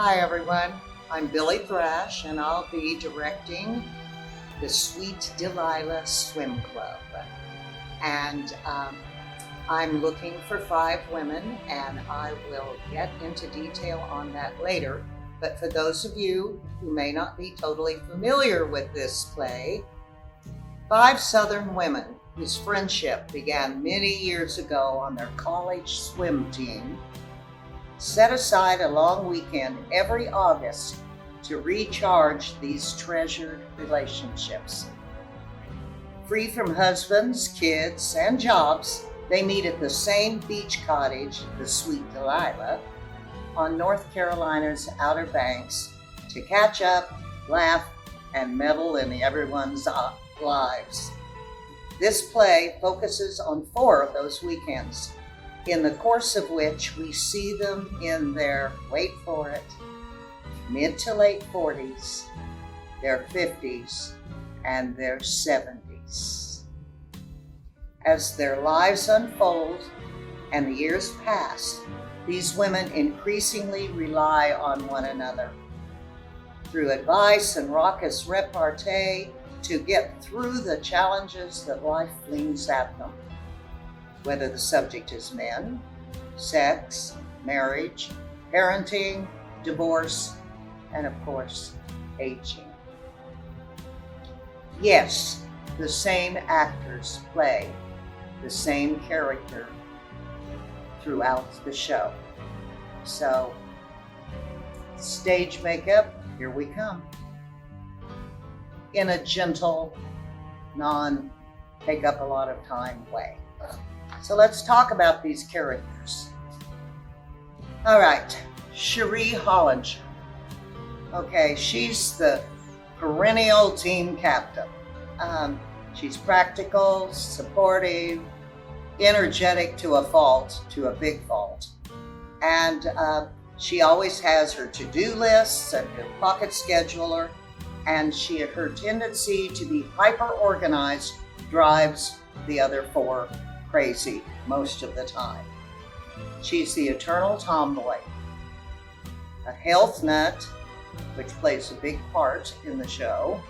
Hi everyone, I'm Billie Thrash and I'll be directing the Sweet Delilah Swim Club. And I'm looking for 5 women and I will get into detail on that later. But for those of you who may not be totally familiar with this play, 5 Southern women whose friendship began many years ago on their college swim team set aside a long weekend every August to recharge these treasured relationships. Free from husbands, kids, and jobs, they meet at the same beach cottage, the Sweet Delilah, on North Carolina's Outer Banks to catch up, laugh, and meddle in everyone's lives. This play focuses on 4 of those weekends, in the course of which we see them in their, wait for it, mid to late 40s, their 50s, and their 70s. As their lives unfold and the years pass, these women increasingly rely on one another through advice and raucous repartee to get through the challenges that life flings at them, whether the subject is men, sex, marriage, parenting, divorce, and of course, aging. Yes, the same actors play the same character throughout the show. So, stage makeup, here we come. In a gentle, non-take up a lot of time way. So let's talk about these characters. All right, Cherie Hollinger. Okay, she's the perennial team captain. She's practical, supportive, energetic to a fault, to a big fault. And she always has her to-do lists and her pocket scheduler, and her tendency to be hyper-organized drives the other 4 crazy most of the time. She's the eternal tomboy, a health nut, which plays a big part in the show,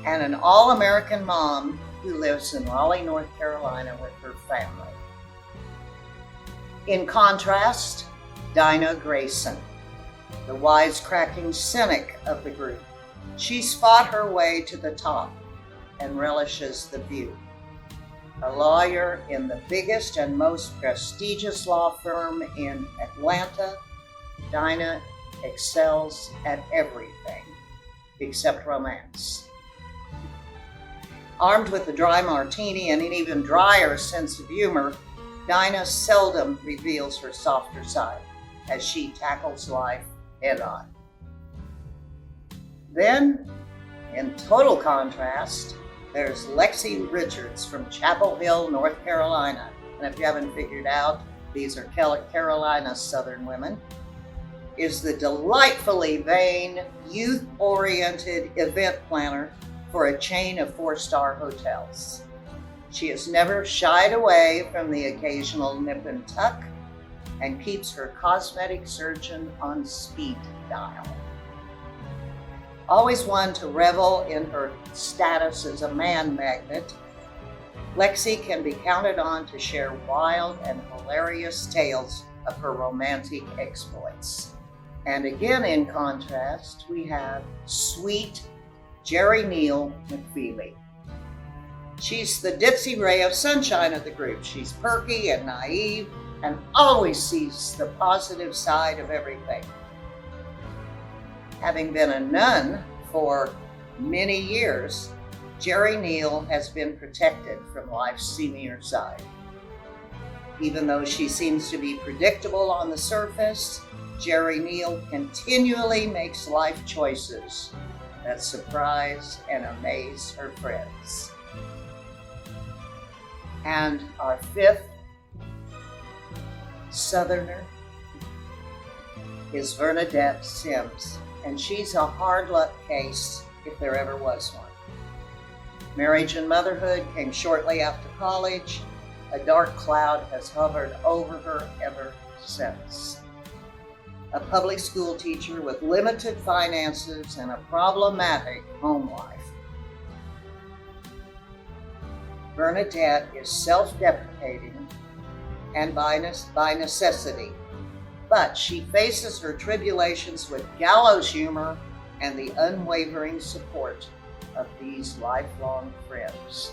and an all-American mom who lives in Raleigh, North Carolina with her family. In contrast, Dinah Grayson, the wisecracking cynic of the group. She's fought her way to the top and relishes the view. A lawyer in the biggest and most prestigious law firm in Atlanta, Dinah excels at everything except romance. Armed with a dry martini and an even drier sense of humor, Dinah seldom reveals her softer side as she tackles life head-on. Then, in total contrast, there's Lexi Richards from Chapel Hill, North Carolina. And if you haven't figured out, these are Carolina's Southern women. Is the delightfully vain, youth-oriented event planner for a chain of 4-star hotels. She has never shied away from the occasional nip and tuck and keeps her cosmetic surgeon on speed dial. Always one to revel in her status as a man magnet, Lexi can be counted on to share wild and hilarious tales of her romantic exploits. And again, in contrast, we have sweet Jerry Neal McFeely. She's the ditzy ray of sunshine of the group. She's perky and naive and always sees the positive side of everything. Having been a nun for many years, Jerry Neal has been protected from life's seamier side. Even though she seems to be predictable on the surface, Jerry Neal continually makes life choices that surprise and amaze her friends. And our 5th Southerner is Bernadette Sims, and she's a hard luck case if there ever was one. Marriage and motherhood came shortly after college. A dark cloud has hovered over her ever since. a public school teacher with limited finances and a problematic home life. Bernadette is self-deprecating and by necessity, but she faces her tribulations with gallows humor and the unwavering support of these lifelong friends.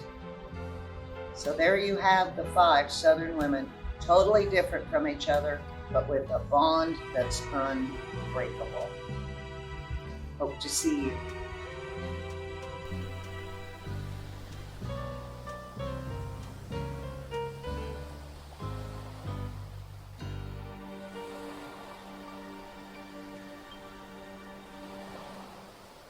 So there you have the 5 Southern women, totally different from each other, but with a bond that's unbreakable. Hope to see you.